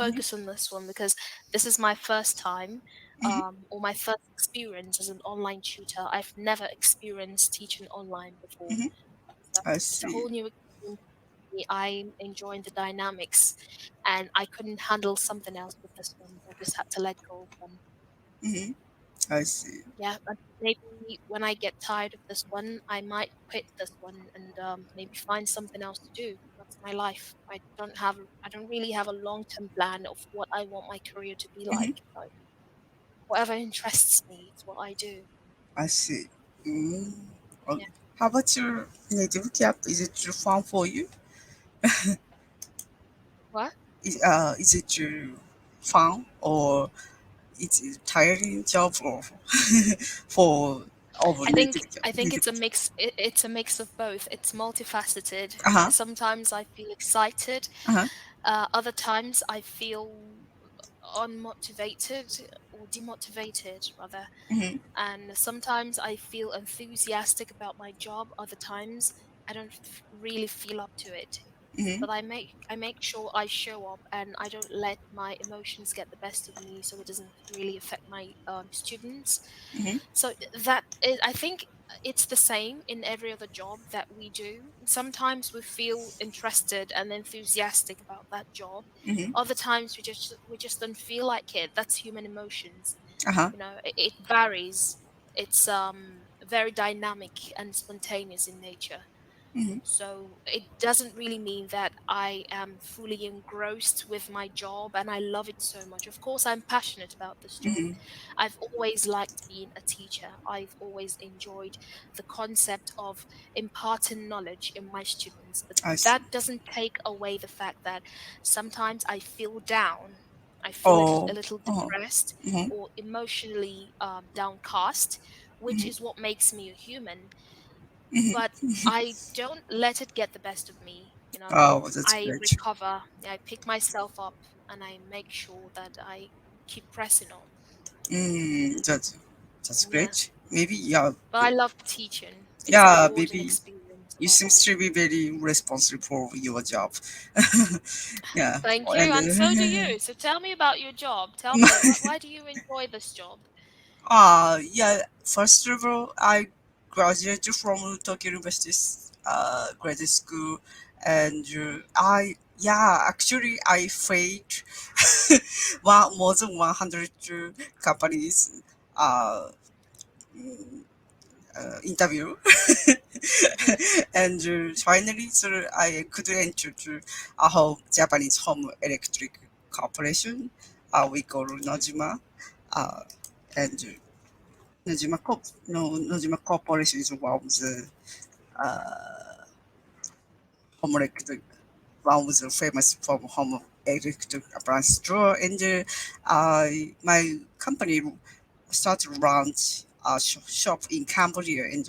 Mhm, focus on this one because this is my first time, mhm, or my first experience as an online tutor. I've never experienced teaching online before, mhm. so I it's a see. whole new experience for me. I'm enjoying the dynamics, and I couldn't handle something else with this one. I just had to let go of one. Mhm, I see. Yeah, but maybe when I get tired of this one, I might quit this one and maybe find something else to do. That's my life. I don't really have a long-term plan of what I want my career to be Mhm, like. So whatever interests me is what I do. I see. Mm. Oh, Yeah. how about your native cap? Is it too fun for you? What? Is it too fun or it's a tiring job or for over I think native? it's a mix. It's a mix of both. It's multifaceted. Uh huh. Sometimes I feel excited. Uh huh. Other times I feel unmotivated or demotivated rather. Mhm. And sometimes I feel enthusiastic about my job. Other times I don't really feel up to it. Mhm. But I make sure I show up and I don't let my emotions get the best of me, so it doesn't really affect my students. Mhm. So that is, I think it's the same in every other job that we do. Sometimes we feel interested and enthusiastic about that job. Mhm. Other times we just don't feel like it. That's human emotions. Uh huh. You know, it varies. It's very dynamic and spontaneous in nature. Mhm. So it doesn't really mean that I am fully engrossed with my job and I love it so much. Of course, I'm passionate about this job. Mhm. I've always liked being a teacher. I've always enjoyed the concept of imparting knowledge in my students. But I see. that doesn't take away the fact that sometimes I feel down. I feel a Oh. little Uh huh. depressed Mhm. or emotionally downcast, which Mhm. is what makes me a human, Mhm. but I don't let it get the best of me, you know. Oh, that's I great. recover, I pick myself up, and I make sure that I keep pressing on. That's Yeah. great. Maybe yeah, But I love teaching. It's a yeah. rewarding Maybe experience you above seems all. to be very responsible for your job. Yeah, Thank you, and and so do you. So tell me about your job. Tell me, why do you enjoy this job? yeah. First of all, I graduated from Tokyo University's graduate school, and actually I faced more than 100 companies uh, mm, interview. And finally, so I could enter to a whole Japanese home electric corporation. We call Nojima. Uh, and Nojima Corporation is one of the home electric, one of the famous from home electric appliance store. And my company started to launch a shop in Cambodia and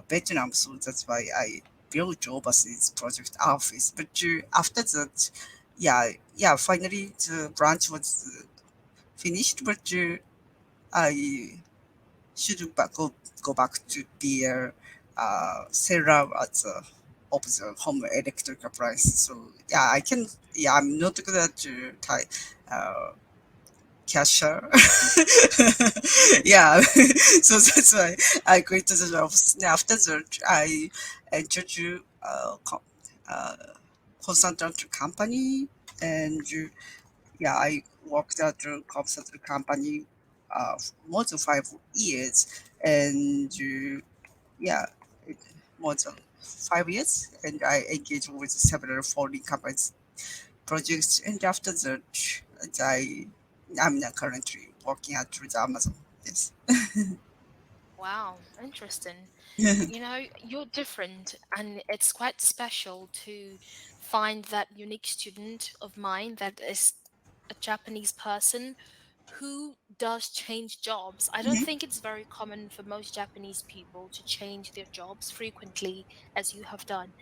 Vietnam. So that's why I built overseas project office. But after that, finally the branch was finished. But I should go back to be a seller at the of the home electric appliance. So yeah, I can. Yeah, I'm not good at uh, cashier. Yeah, so that's why I quit the job. After that, I entered to uh, consultant company, and yeah, I worked at a consultant company for more than 5 years, and yeah, it, more than 5 years, and I engaged with several foreign companies projects, and after that, I I'm now currently working at through the Amazon. Yes. Wow, interesting. You know, you're different, and it's quite special to find that unique student of mine that is a Japanese person who does change jobs. I don't Mhm. think it's very common for most Japanese people to change their jobs frequently as you have done.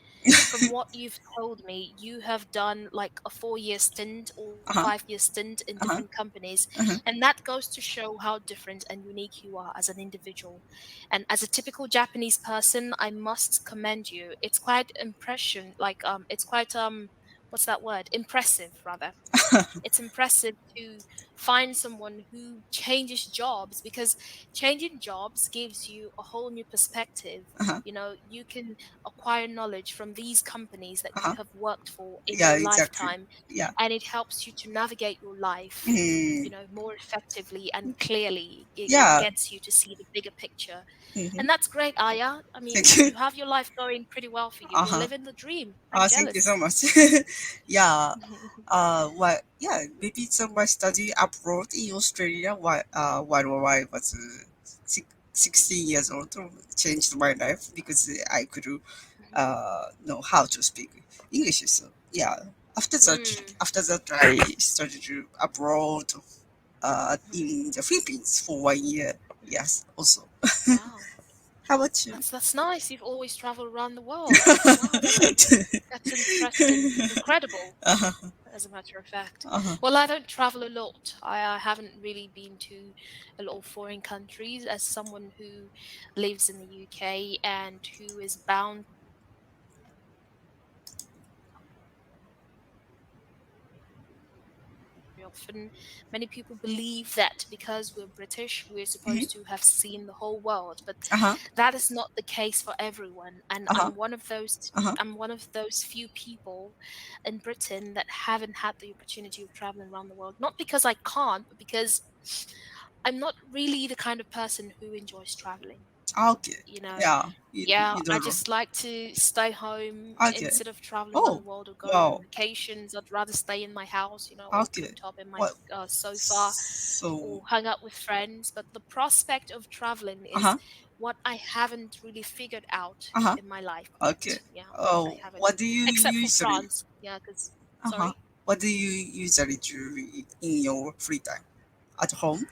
From what you've told me, you have done like a 4 year stint or Uh-huh. 5 year stint in Uh-huh. different companies. Uh-huh. And that goes to show how different and unique you are as an individual. And as a typical Japanese person, I must commend you. It's quite impression, like it's quite what's that word? Impressive, rather. It's impressive to find someone who changes jobs, because changing jobs gives you a whole new perspective. Uh-huh. You can acquire knowledge from these companies that you Uh-huh. have worked for in Yeah, your exactly. lifetime, Yeah. and it helps you to navigate your life Mm. more effectively and clearly. It Yeah. gets you to see the bigger picture. Hmm. And that's great, Aya. I mean, Thank you. you have your life going pretty well for you. You're Uh-huh. living the dream. I'm Thank you jealous. so much. Yeah. Yeah, maybe somebody study abroad in Australia while I was 16 years old, changed my life because I could know how to speak English. So yeah, after that, Mm. after that I studied abroad Mhm. in the Philippines for 1 year. Yes, also. Wow. How about you? That's nice. You've always traveled around the world. Wow, that's interesting. Incredible, Uh-huh, as a matter of fact. uh-huh, Well, I don't travel a lot. I haven't really been to a lot of foreign countries. As someone who lives in the UK and who is bound very often, many people believe that because we're British, we're mhm, supposed to have seen the whole world, but uh-huh, that is not the case for everyone. And uh-huh, I'm one of those. uh-huh. I'm one of those few people in Britain that haven't had the opportunity of traveling around the world. Not because I can't, but because I'm not really the kind of person who enjoys traveling. Okay. You know, Yeah, yeah, you I don't know. just like to stay home Okay. instead of traveling around Oh, the world or going on wow. vacations. I'd rather stay in my house, all Okay. cooped up in my What? sofa, So, or hang out with friends. But the prospect of traveling is uh-huh, what I haven't really figured out uh-huh. in my life Okay. yet. Yeah, I Oh, haven't. what do you Except for usually, France. Yeah, because, uh-huh. sorry. What do you usually do in your free time? At home?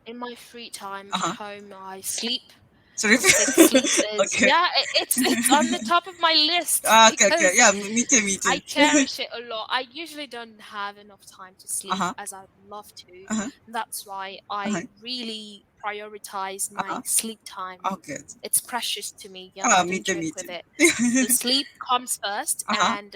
In my free time at Uh-huh. home, I sleep. Sleep? I think sleep is, Okay. yeah, it's on the top of my list Ah, okay, okay. because Yeah, me too, me I too. cherish it a lot. I usually don't have enough time to sleep Uh-huh, as I would love to. uh-huh, That's why uh-huh, I really prioritize my uh-huh. sleep time. Okay. It's precious to me. Yeah, Ah, I me don't too, me joke with too. it. So sleep comes first, Uh-huh. and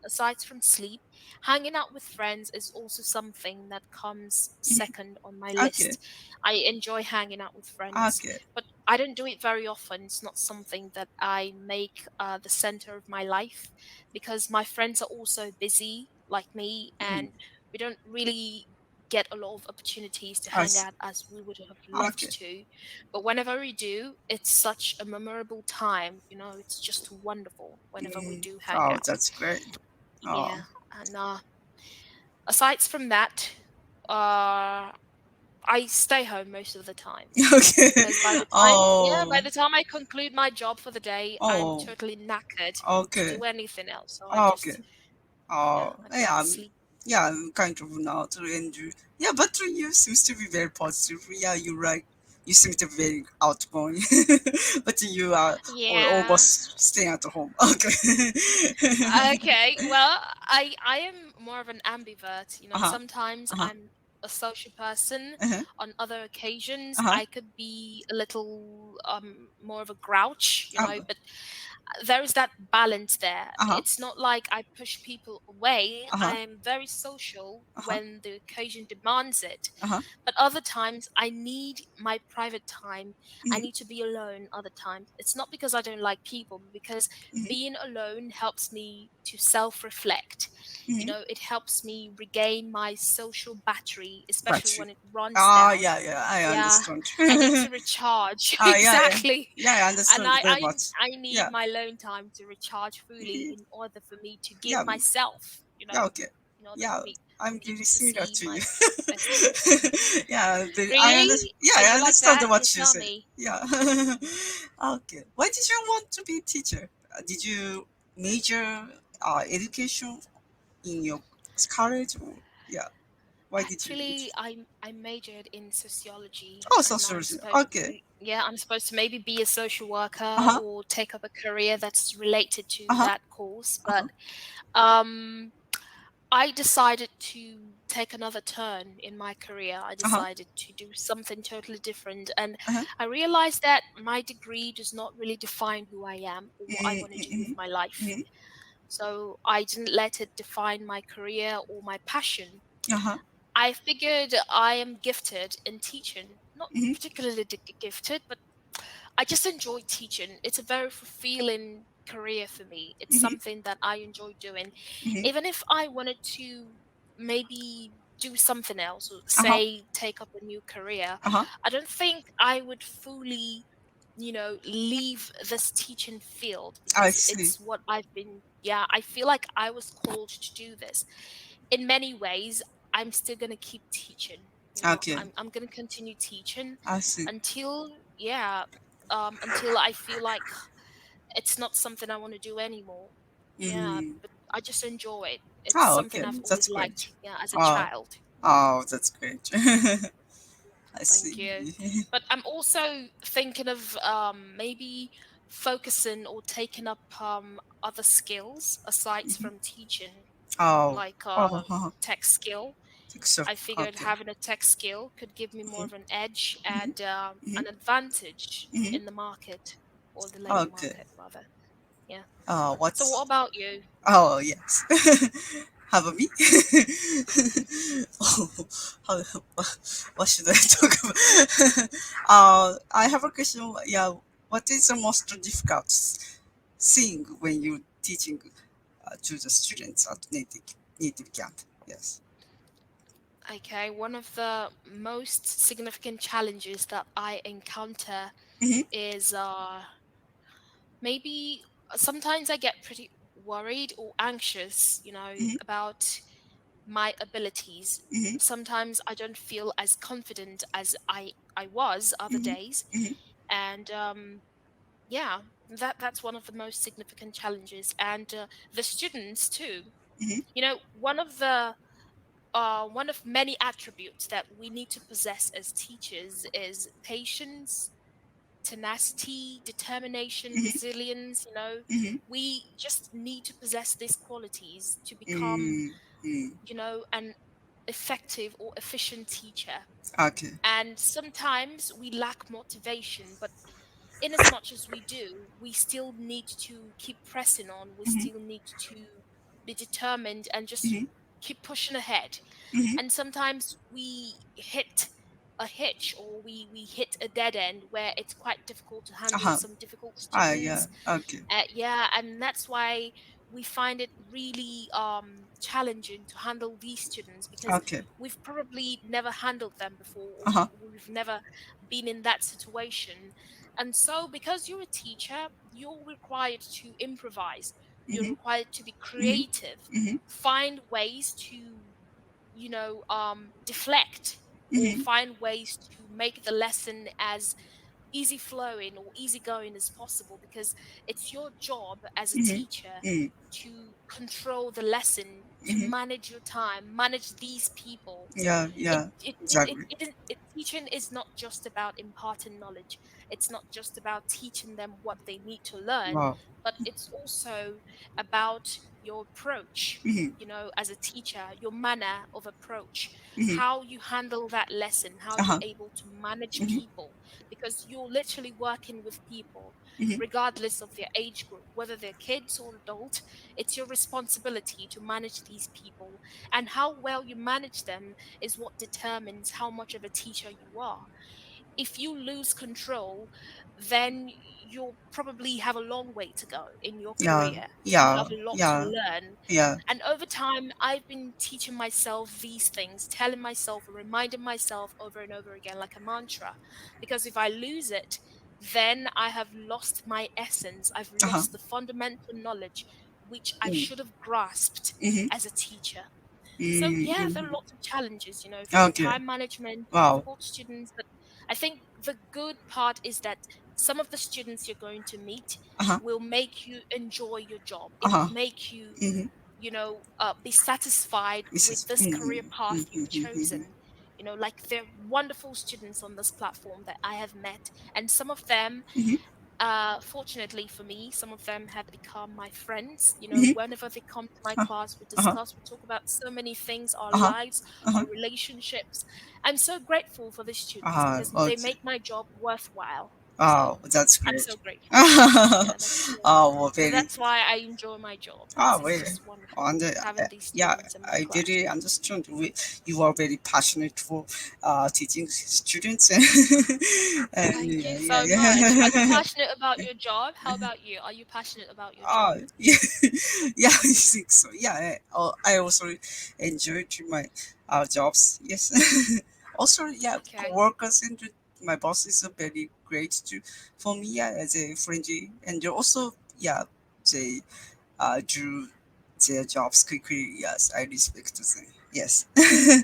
aside from sleep, hanging out with friends is also something that comes Mhm. second on my Okay, list. I enjoy hanging out with friends, okay. but I don't do it very often. It's not something that I make the center of my life, because my friends are also busy like me, Mm. and we don't really get a lot of opportunities to I hang see. out as we would have Okay. loved to. But whenever we do, it's such a memorable time. It's just wonderful whenever we Mm. do hang Oh, out. that's great. Oh. Yeah. And aside from that, uh, I stay home most of the time, Okay. because by Oh. the time I conclude my job for the day, I'm Oh. totally knackered to Okay. do anything else. So I Okay. just, yeah, Oh. I Yeah. just sleep. Yeah. I'm kind of not enjoy. Yeah, but you seems to be very positive. Yeah, you like. You seem to be very outgoing, but you are Yeah. almost staying at home. Okay. Okay, well, I am more of an ambivert. Uh-huh. Sometimes Uh-huh. I'm a social person. Uh-huh. On other occasions, Uh-huh. I could be a little more of a grouch, Uh-huh. but there is that balance there. Uh-huh. It's not like I push people away. I Uh-huh. am very social Uh-huh. when the occasion demands it. Uh-huh. But other times, I need my private time. I Mhm. need to be alone other times. It's not because I don't like people, but because Mhm. being alone helps me to self reflect. Mhm. It helps me regain my social battery, especially Got you. when it runs Ah, down. yeah, yeah, I Yeah, understand. I need to recharge. Yeah, yeah, Exactly. yeah, I And understand I, very I much. I need Yeah, my alone time to recharge fully mhm, in order for me to give yeah, myself, yeah, okay. in order Yeah, for I'm really people to similar see to my you. best self. Yeah, Really? yeah, Are I you like understand that? what You you tell say. me. Yeah. Okay. Why did you want to be a teacher? Did you major education in your college? Or, yeah. Why did you be a Actually, teacher? I majored in sociology, Oh, and I'm sociology. supposed Okay. to, yeah, I'm supposed to maybe be a social worker Uh-huh. or take up a career that's related to Uh-huh. that course. But Uh-huh. um I decided to take another turn in my career. I Uh-huh. decided to do something totally different. And Uh-huh. I realized that my degree does not really define who I am or what I want to do with Mm-hmm. my life. Mm-hmm. So I didn't let it define my career or my passion. Uh-huh. I figured I am gifted in teaching. Not Mm-hmm. particularly gifted, but I just enjoy teaching. It's a very fulfilling career for me. It's Mm-hmm. something that I enjoy doing. Mm-hmm. Even if I wanted to maybe do something else or Uh-huh. say take up a new career, Uh-huh. I don't think I would fully, leave this teaching field I because see. it's what I've been, yeah, I feel like I was called to do this. In many ways, I'm still going to keep teaching. Okay. I'm going to continue teaching I see. until, yeah, until I feel like it's not something I want to do anymore. Yeah, Mm. but I just enjoy it. It's Oh, something okay. I've That's always great. liked, yeah, as a Oh, child. oh, that's great. I Thank see. you. But I'm also thinking of maybe focusing or taking up other skills aside Mhm. from teaching, Oh, like oh, tech skill. so, I figured okay. having a tech skill could give me more Mm-hmm. of an edge Mm-hmm. and Mm-hmm. an advantage Mm-hmm. in the market or the labor Okay. market, rather. Yeah. So, what What's about you? Oh, yes. How about me? Oh, how, what should I talk about? I have a question. Yeah, what is the most difficult thing when you teaching to the students at native camp? Yes. Okay, one of the most significant challenges that I encounter Mm-hmm. is maybe sometimes I get pretty worried or anxious, Mm-hmm. about my abilities. Mm-hmm. Sometimes I don't feel as confident as I was other Mm-hmm. days, Mm-hmm. and yeah, that's one of the most significant challenges, and the students too. Mm-hmm. One of many attributes that we need to possess as teachers is patience, tenacity, determination, Mm-hmm. resilience. Mm-hmm. We just need to possess these qualities to become, Mm-hmm. an effective or efficient teacher. Okay. And sometimes we lack motivation, but in as much as we do, we still need to keep pressing on. We Mm-hmm. still need to be determined and just Mm-hmm. keep pushing ahead. Mm-hmm. And sometimes we hit a hitch or we hit a dead end where it's quite difficult to handle Uh-huh. some difficult Ah, yeah. students. Okay. Yeah, and that's why we find it really challenging to handle these students because Okay. we've probably never handled them before or Uh-huh. we've never been in that situation. And so because you're a teacher, you're required to improvise, you're Mm-hmm. required to be Mm-hmm. creative, Mm-hmm. find ways to deflect or Mm-hmm. find ways to make the lesson as easy flowing or easygoing as possible because it's your job as a Mm-hmm. teacher Mm-hmm. to control the lesson, to Mm-hmm. manage your time, manage these people. Yeah, it yeah, it, it, it, exactly. it, is- it Teaching is not just about imparting knowledge, it's not just about teaching them what they need to learn, Wow. but it's also about your approach, Mm-hmm. as a teacher, your manner of approach, Mm-hmm. how you handle that lesson, how you're Uh-huh. able to manage Mm-hmm. people, because you're literally working with people Mm-hmm. regardless of their age group, whether they're kids or adult. It's your responsibility to manage these people, and how well you manage them is what determines how much of a teacher you are. If you lose control, then you'll probably have a long way to go in your Yeah, career. You yeah, have a lot to yeah, learn. yeah. And over time, I've been teaching myself these things, telling myself, reminding myself over and over again, like a mantra. Because if I lose it, then I have lost my essence. I've Uh-huh. lost the fundamental knowledge which I Mm. should have grasped Mm-hmm. as a teacher. So yeah, there are Mm-hmm. lots of challenges, from Okay. time management, Wow. difficult students, but I think the good part is that some of the students you're going to meet Uh-huh. will make you enjoy your job. It Uh-huh. would make you, Mm-hmm. be satisfied This with is this career mm-hmm. path Mm-hmm. you've Mm-hmm. chosen. Like they're wonderful students on this platform that I have met, and some of them, Mm-hmm. fortunately for me, some of them have become my friends. Mm-hmm. Whenever they come to my Uh-huh. class, we Uh-huh. discuss, we talk about so many things, our Uh-huh. lives, Uh-huh. our relationships. I'm so grateful for the students Uh-huh. because they Okay. make my job worthwhile. Oh, that's I'm great. so grateful. Yeah, that's Well, very. that's why I enjoy my job. It's Really? just wonderful And having these yeah, students in my I class. very understand. You are very passionate for teaching students, and Thank yeah, you yeah, so much. Are you yeah. passionate about your job? How about you? Are you passionate about your Oh, job? yeah, yeah, I think so. Yeah, I also enjoyed my jobs. Yes. Also, yeah, Okay. co-workers and my boss is a very great to for me. Yeah, as a friendly, and also yeah, they do their jobs quickly. Yes, I respect them. Yes.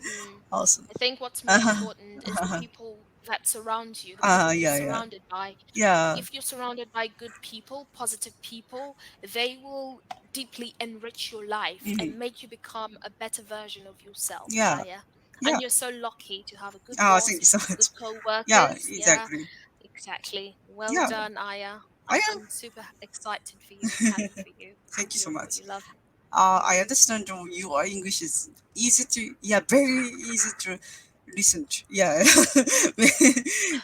Mm. Awesome. I think what's more Uh-huh. important is the Uh-huh. people that surround you, the people you're Yeah, yeah, surrounded by. yeah. If you're surrounded by good people, positive people, they will deeply enrich your life Hmm. and make you become a better version of yourself, Yeah, Aya. yeah. And you're so lucky to have a good Oh, thank boss, you so good much. Yeah, co-workers. Yeah, exactly. exactly. Well Yeah, done, Aya. I I'm am. I'm super excited for you and happy for you. Thank you so much. You love it. I understand your English is easy to, yeah, very easy to listen to. Yeah,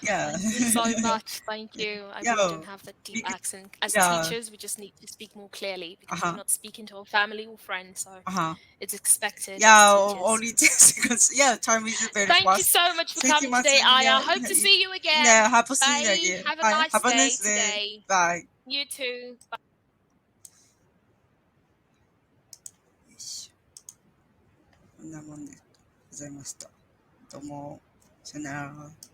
yeah, Thank you so much. Thank you. I really yeah, don't have that deep bec- accent. As yeah. teachers, we just need to speak more clearly because we're Uh-huh, not speaking to our family or friends, so uh-huh. it's expected as Yeah, teachers. only 10 seconds. Yeah, time is very Thank you fast. so much for Thank you coming much. today, Aya. Yeah, Hope to see you again. yeah, happy to see you Bye. again. Have a Bye. nice Have a day nice day. today. Bye. You too. よし、こんなもんでございました。どうも、さよなら。